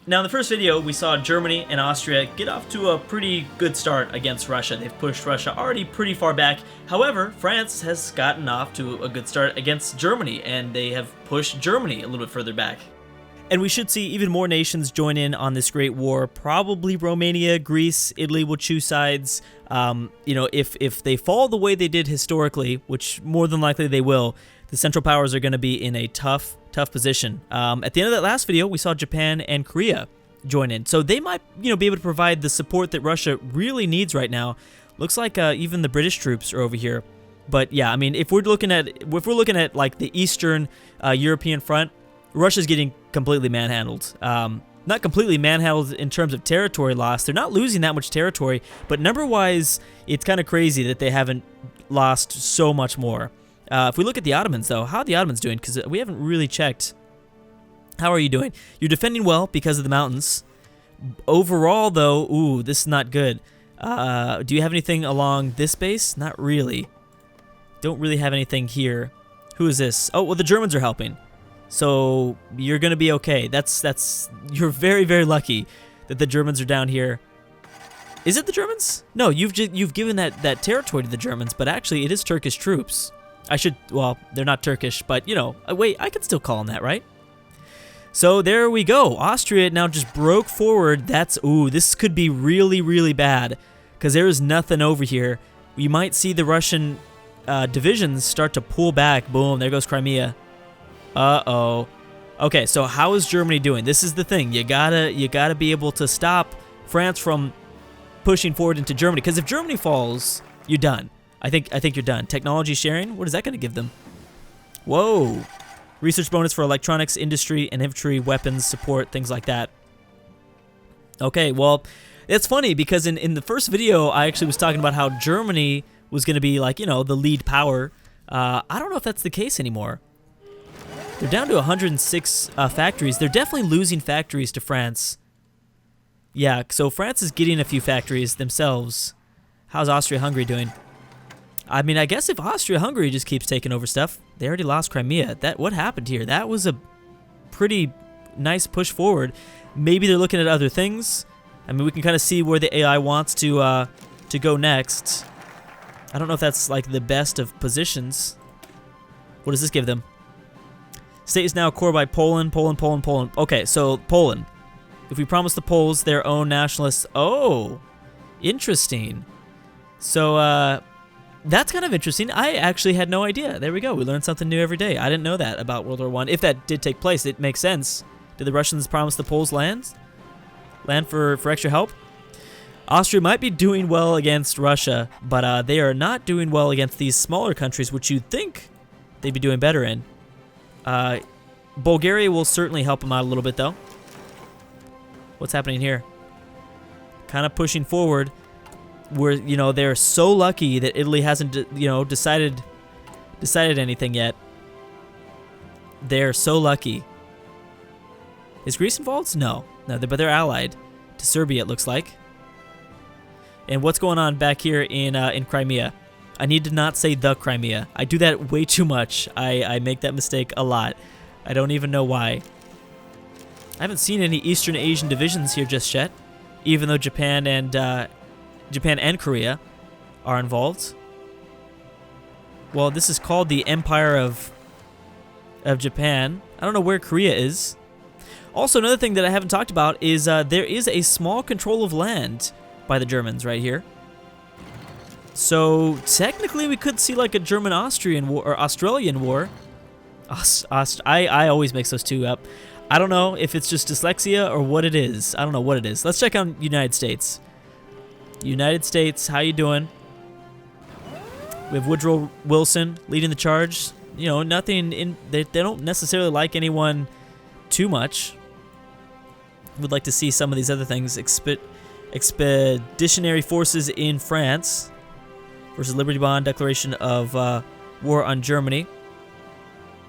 Now, in the first video, we saw Germany and Austria get off to a pretty good start against Russia. They've pushed Russia already pretty far back. However, France has gotten off to a good start against Germany, and they have pushed Germany a little bit further back. And we should see even more nations join in on this great war. Probably Romania, Greece, Italy will choose sides. If they fall the way they did historically, which more than likely they will, the Central Powers are going to be in a tough position. At the end of that last video, we saw Japan and Korea join in. So they might, be able to provide the support that Russia really needs right now. Looks like even the British troops are over here. But yeah, I mean, if we're looking at like the Eastern European front, Russia's getting completely manhandled. Not completely manhandled in terms of territory loss. They're not losing that much territory, but number-wise, it's kind of crazy that they haven't lost so much more. If we look at the Ottomans, though, how are the Ottomans doing? Because we haven't really checked. How are you doing? You're defending well because of the mountains. Overall, though, ooh, this is not good. Do you have anything along this base? Not really. Don't really have anything here. Who is this? Oh, well, the Germans are helping. So you're gonna be okay. You're very, very lucky that the Germans are down here. Is it the Germans? No, you've given that territory to the Germans, but actually it is Turkish troops. Well, they're not Turkish, but wait, I can still call them that, right? So there we go. Austria now just broke forward. This could be really, really bad because there is nothing over here. You might see the Russian divisions start to pull back. Boom, there goes Crimea. Uh-oh. Okay, so how is Germany doing? This is the thing. You gotta be able to stop France from pushing forward into Germany. Because if Germany falls, you're done. I think you're done. Technology sharing? What is that gonna give them? Whoa. Research bonus for electronics, industry, and infantry, weapons, support, things like that. Okay, well, it's funny because in the first video, I actually was talking about how Germany was gonna be like, the lead power. I don't know if that's the case anymore. They're down to 106 factories. They're definitely losing factories to France. Yeah, so France is getting a few factories themselves. How's Austria-Hungary doing? I mean, I guess if Austria-Hungary just keeps taking over stuff, they already lost Crimea. What happened here? That was a pretty nice push forward. Maybe they're looking at other things. I mean, we can kind of see where the AI wants to go next. I don't know if that's like the best of positions. What does this give them? State is now core by Poland. Okay, so Poland. If we promise the Poles their own nationalists... Oh, interesting. So, that's kind of interesting. I actually had no idea. There we go. We learn something new every day. I didn't know that about World War I. If that did take place, it makes sense. Did the Russians promise the Poles land? Land for extra help? Austria might be doing well against Russia, but they are not doing well against these smaller countries, which you'd think they'd be doing better in. Bulgaria will certainly help them out a little bit, though. What's happening here? Kind of pushing forward. Where they're so lucky that Italy hasn't decided anything yet. They're so lucky. Is Greece involved? No, but they're allied to Serbia, it looks like. And what's going on back here in Crimea? I need to not say the Crimea. I do that way too much. I make that mistake a lot. I don't even know why. I haven't seen any Eastern Asian divisions here just yet, even though Japan and Korea are involved. Well, this is called the Empire of Japan. I don't know where Korea is. Also, another thing that I haven't talked about is there is a small control of land by the Germans right here. So technically, we could see like a German-Austrian war or Australian war. I always mix those two up. I don't know if it's just dyslexia or what it is. I don't know what it is. Let's check on United States. United States, how you doing? We have Woodrow Wilson leading the charge. Nothing in. They don't necessarily like anyone too much. Would like to see some of these other things. Expeditionary forces in France versus Liberty Bond, declaration of war on Germany.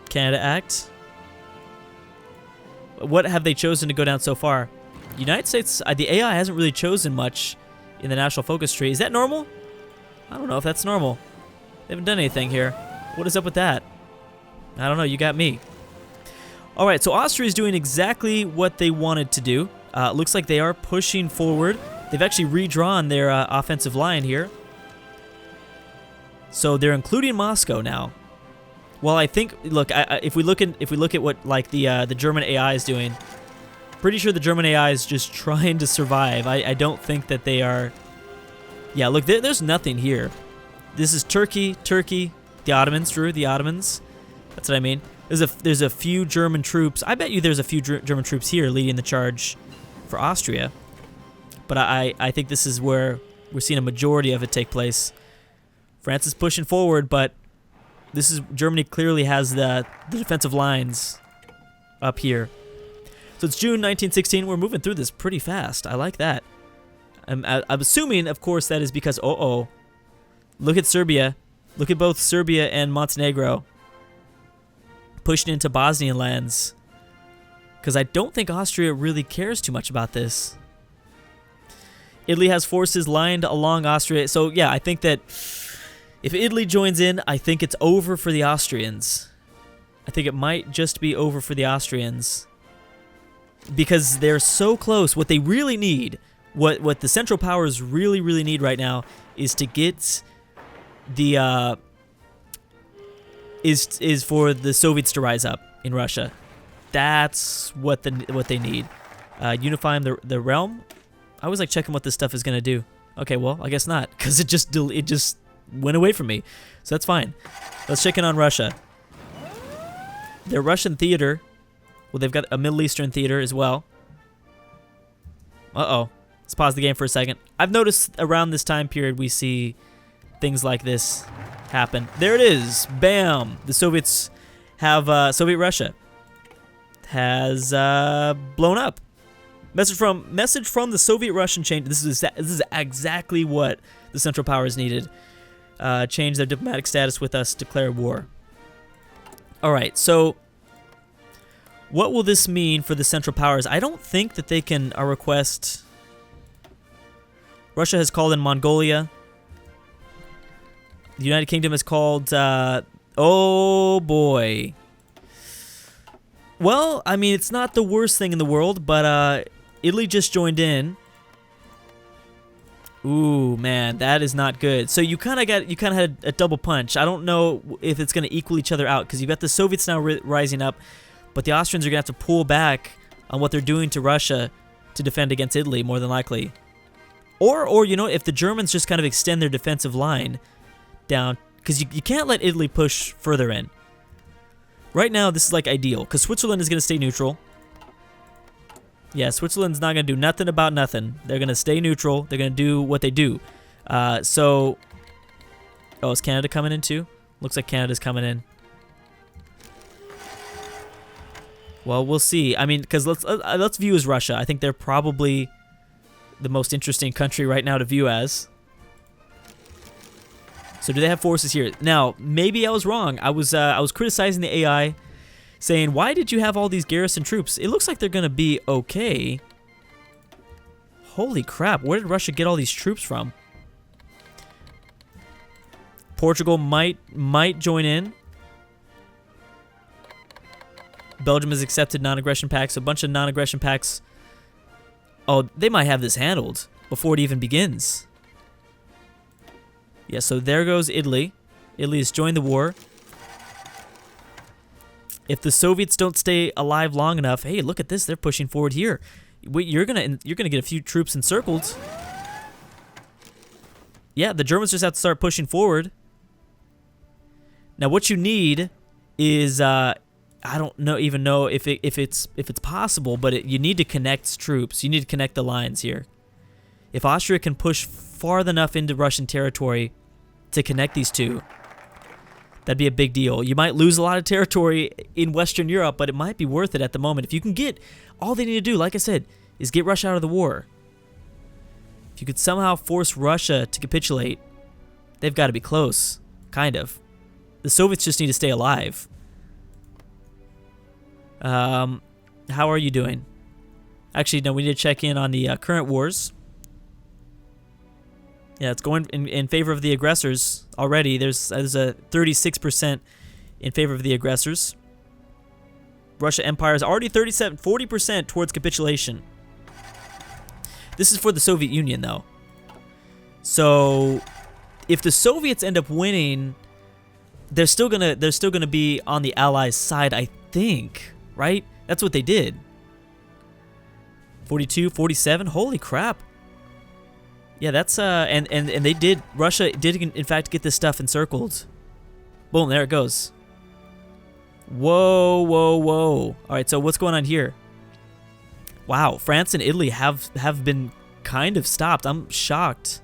Canada Act. What have they chosen to go down so far? United States, the AI hasn't really chosen much in the national focus tree. Is that normal? I don't know if that's normal. They haven't done anything here. What is up with that? I don't know. You got me. All right, so Austria is doing exactly what they wanted to do. Looks like they are pushing forward. They've actually redrawn their offensive line here. So they're including Moscow now. Well, I think, look, if we look at what like the German AI is doing, pretty sure the German AI is just trying to survive. I don't think that they are. Yeah, look, there's nothing here. This is Turkey, the Ottomans, Drew, the Ottomans. That's what I mean. There's a few German troops. I bet you there's a few German troops here leading the charge for Austria. But I think this is where we're seeing a majority of it take place. France is pushing forward, but this is Germany clearly has the defensive lines up here. So it's June 1916. We're moving through this pretty fast. I like that. I'm assuming, of course, that is because, look at Serbia. Look at both Serbia and Montenegro pushing into Bosnian lands. Because I don't think Austria really cares too much about this. Italy has forces lined along Austria. So, yeah, I think that if Italy joins in, I think it's over for the Austrians. I think it might just be over for the Austrians. Because they're so close. What they really need, what the Central Powers really, really need right now is to get the... is for the Soviets to rise up in Russia. That's what they need. Unifying the realm. I always like checking what this stuff is gonna do. Okay, well, I guess not, because it just went away from me. So that's fine. Let's check in on Russia. Their Russian theater. Well, they've got a Middle Eastern theater as well. Let's pause the game for a second. I've noticed around this time period we see things like this happen. There it is. Bam. The Soviets have Soviet Russia has blown up. Message from the Soviet Russian change. This is exactly what the Central Powers needed. Change their diplomatic status with us. Declare war. All right. So, what will this mean for the Central Powers? I don't think that they can request. Russia has called in Mongolia. The United Kingdom has called. Oh boy. Well, I mean, it's not the worst thing in the world, but Italy just joined in. Ooh, man, that is not good. So you kind of had a double punch. I don't know if it's going to equal each other out because you've got the Soviets now rising up, but the Austrians are going to have to pull back on what they're doing to Russia to defend against Italy, more than likely. Or you know, if the Germans just kind of extend their defensive line down, because you can't let Italy push further in. Right now, this is like ideal, because Switzerland is going to stay neutral. Yeah, Switzerland's not going to do nothing about nothing. They're going to stay neutral. They're going to do what they do. So, is Canada coming in too? Looks like Canada's coming in. Well, we'll see. I mean, because let's view as Russia. I think they're probably the most interesting country right now to view as. So do they have forces here? Now, maybe I was wrong. I was criticizing the AI, saying, why did you have all these garrison troops? It looks like they're going to be okay. Holy crap, where did Russia get all these troops from? Portugal might join in. Belgium has accepted non-aggression pacts. A bunch of non-aggression pacts. Oh, they might have this handled before it even begins. Yeah, so there goes Italy. Italy has joined the war. If the Soviets don't stay alive long enough, hey, look at this. They're pushing forward here. Wait, you're gonna get a few troops encircled. Yeah, the Germans just have to start pushing forward. Now, what you need is I don't even know if it's possible, but you need to connect troops. You need to connect the lines here. If Austria can push far enough into Russian territory to connect these two, that'd be a big deal. You might lose a lot of territory in Western Europe, but it might be worth it at the moment. If you can get, all they need to do, like I said, is get Russia out of the war. If you could somehow force Russia to capitulate, they've got to be close, kind of. The Soviets just need to stay alive. How are you doing? Actually, no, we need to check in on the current wars. Yeah, it's going in favor of the aggressors already. There's a 36% in favor of the aggressors. Russia Empire is already 40% towards capitulation. This is for the Soviet Union, though. So, if the Soviets end up winning, they're still gonna be on the Allies' side, I think, right? That's what they did. 42, 47. Holy crap! Yeah, that's and they did. Russia did in fact get this stuff encircled. Boom! There it goes. Whoa, whoa, whoa! All right, so what's going on here? Wow, France and Italy have been kind of stopped. I'm shocked.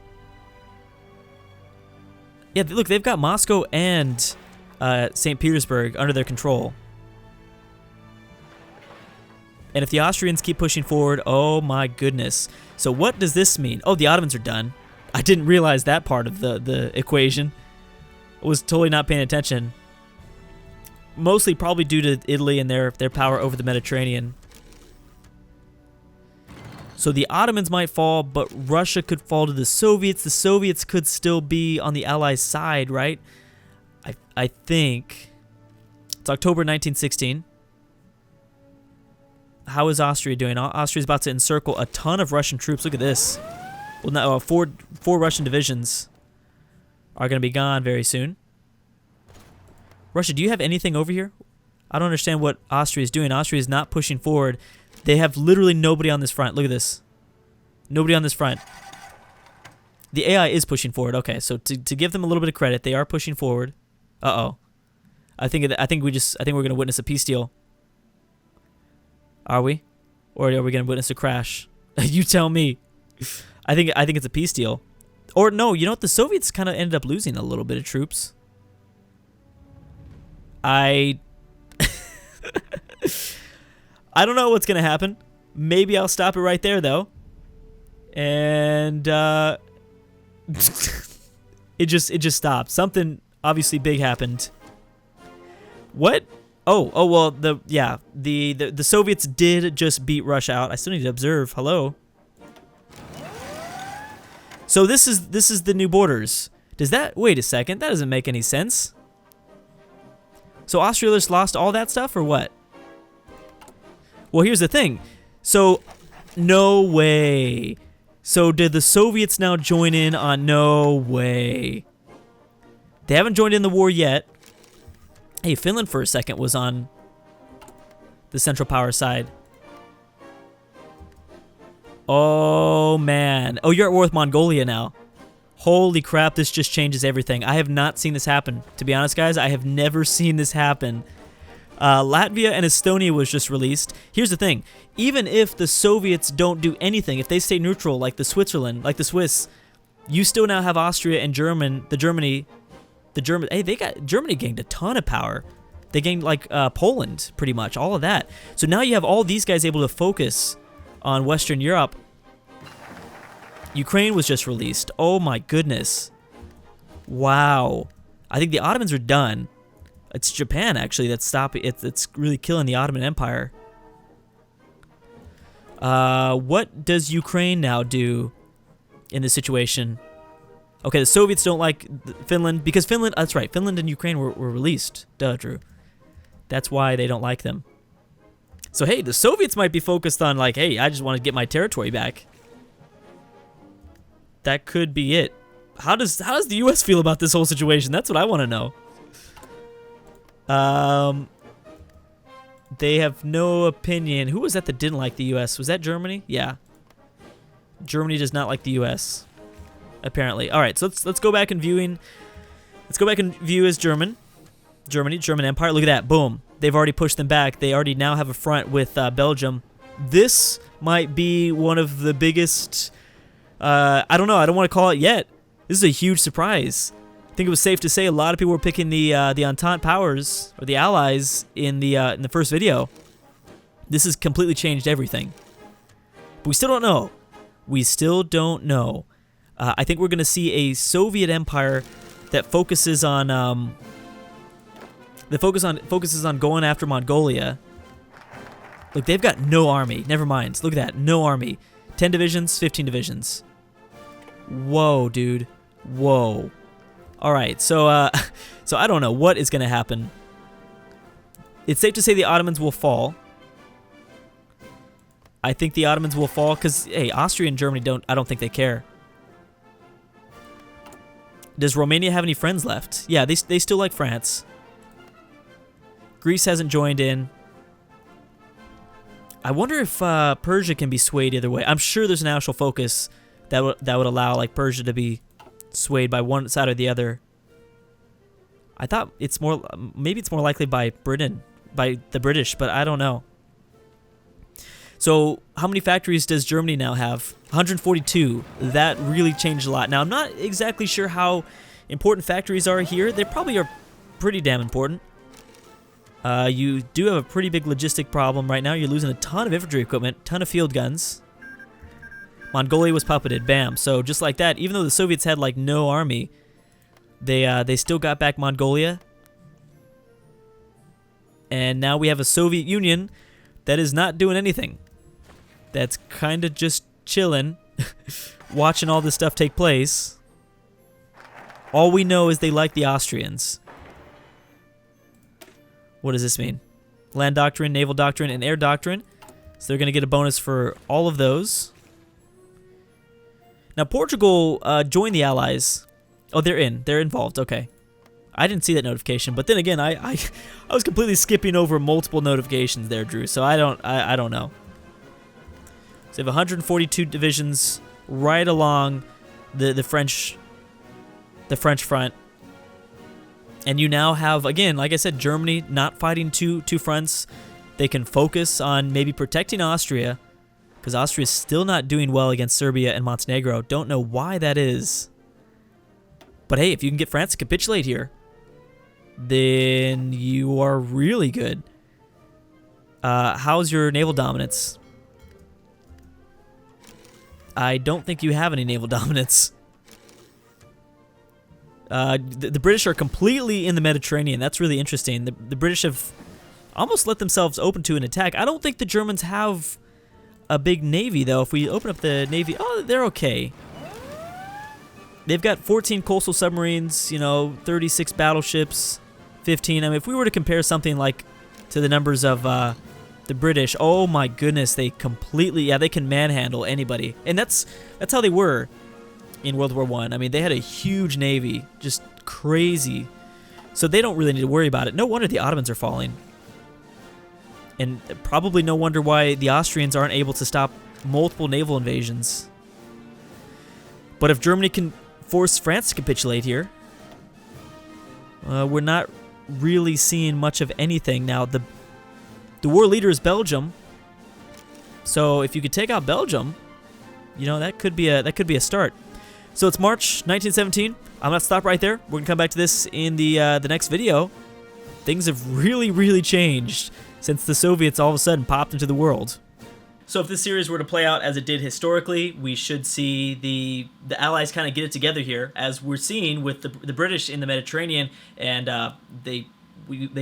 Yeah, look, they've got Moscow and St. Petersburg under their control. And if the Austrians keep pushing forward, oh my goodness. So what does this mean? Oh, the Ottomans are done. I didn't realize that part of the equation. I was totally not paying attention. Mostly probably due to Italy and their power over the Mediterranean. So the Ottomans might fall, but Russia could fall to the Soviets. The Soviets could still be on the Allies' side, right? I think. It's October 1916. How is Austria doing? Austria's about to encircle a ton of Russian troops. Look at this. Well, no, four Russian divisions are going to be gone very soon. Russia, do you have anything over here? I don't understand what Austria is doing. Austria is not pushing forward. They have literally nobody on this front. Look at this. Nobody on this front. The AI is pushing forward. Okay, so to give them a little bit of credit, they are pushing forward. Uh-oh. I think we're going to witness a peace deal. Are we? Or are we going to witness a crash? You tell me. I think it's a peace deal. Or no, you know what? The Soviets kind of ended up losing a little bit of troops. I don't know what's going to happen. Maybe I'll stop it right there, though. And it just stopped. Something obviously big happened. What? Oh well, the Soviets did just beat Russia out. I still need to observe. Hello. So this is the new borders. Does that, wait a second, that doesn't make any sense. So Austria just lost all that stuff or what? Well, here's the thing. So, no way. So did the Soviets now join in on, no way. They haven't joined in the war yet. Hey, Finland for a second was on the Central Power side. Oh, man. Oh, you're at war with Mongolia now. Holy crap, this just changes everything. I have not seen this happen. To be honest, guys, I have never seen this happen. Latvia and Estonia was just released. Here's the thing. Even if the Soviets don't do anything, if they stay neutral like the Swiss, you still now have Austria and Germany. Hey, Germany gained a ton of power. They gained like Poland, pretty much, all of that. So now you have all these guys able to focus on Western Europe. Ukraine was just released. Oh my goodness. Wow. I think the Ottomans are done. It's Japan, actually, that's stopping. It's really killing the Ottoman Empire. What does Ukraine now do in this situation? Okay, the Soviets don't like Finland, because Finland, that's right, Finland and Ukraine were released. Duh, Drew. That's why they don't like them. So, hey, the Soviets might be focused on, like, hey, I just want to get my territory back. That could be it. How does the U.S. feel about this whole situation? That's what I want to know. They have no opinion. Who was that didn't like the U.S.? Was that Germany? Yeah. Germany does not like the U.S. apparently. All right, so let's go back and viewing. Let's go back and view as German Empire. Look at that. Boom. They've already pushed them back. They already now have a front with Belgium. This might be one of the biggest. I don't know. I don't want to call it yet. This is a huge surprise. I think it was safe to say a lot of people were picking the Entente powers or the Allies in the first video. This has completely changed everything. But we still don't know. We still don't know. I think we're going to see a Soviet empire that focuses on focuses on going after Mongolia. Look, they've got no army. Never mind. Look at that. No army. 10 divisions, 15 divisions. Whoa, dude. Whoa. All right, so so I don't know what is going to happen. It's safe to say the Ottomans will fall. I think the Ottomans will fall because, hey, Austria and Germany I don't think they care. Does Romania have any friends left? Yeah, they still like France. Greece hasn't joined in. I wonder if Persia can be swayed either way. I'm sure there's an national focus that would allow like Persia to be swayed by one side or the other. I thought maybe it's more likely by the British, but I don't know. So how many factories does Germany now have? 142. That really changed a lot. Now I'm not exactly sure how important factories are here. They probably are pretty damn important. You do have a pretty big logistic problem right now. You're losing a ton of infantry equipment, ton of field guns. Mongolia was puppeted, bam. So just like that, even though the Soviets had like no army, they still got back Mongolia. And now we have a Soviet Union that is not doing anything. That's kind of just chilling, watching all this stuff take place. All we know is they like the Austrians. What does this mean? Land doctrine, naval doctrine, and air doctrine. So they're going to get a bonus for all of those. Now Portugal joined the Allies. Oh, they're in. They're involved. Okay. I didn't see that notification, but then again, I was completely skipping over multiple notifications there, Drew. So I don't know. So you have 142 divisions right along the French front. And you now have, again, like I said, Germany not fighting two fronts. They can focus on maybe protecting Austria, because Austria is still not doing well against Serbia and Montenegro. Don't know why that is. But hey, if you can get France to capitulate here, then you are really good. How's your naval dominance? I don't think you have any naval dominance. The British are completely in the Mediterranean. That's really interesting. The British have almost let themselves open to an attack. I don't think the Germans have a big navy, though. If we open up the navy, oh, they're okay. They've got 14 coastal submarines, 36 battleships, 15. I mean, if we were to compare something like to the numbers of the British, oh my goodness, they can manhandle anybody. And that's how they were in World War I. I mean, they had a huge navy, just crazy. So they don't really need to worry about it. No wonder the Ottomans are falling. And probably no wonder why the Austrians aren't able to stop multiple naval invasions. But if Germany can force France to capitulate here, we're not really seeing much of anything. Now, the war leader is Belgium. So if you could take out Belgium, that could be a start. So it's March 1917. I'm going to stop right there. We're going to come back to this in the next video. Things have really, really changed since the Soviets all of a sudden popped into the world. So if this series were to play out as it did historically, we should see the Allies kind of get it together here, as we're seeing with the British in the Mediterranean, and they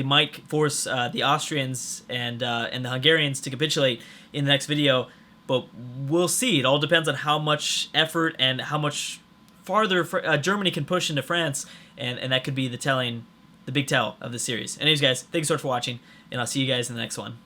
might force the Austrians and the Hungarians to capitulate in the next video. But we'll see. It all depends on how much effort and how much farther Germany can push into France, and that could be the big tell of the series. Anyways, guys, thanks so much for watching, and I'll see you guys in the next one.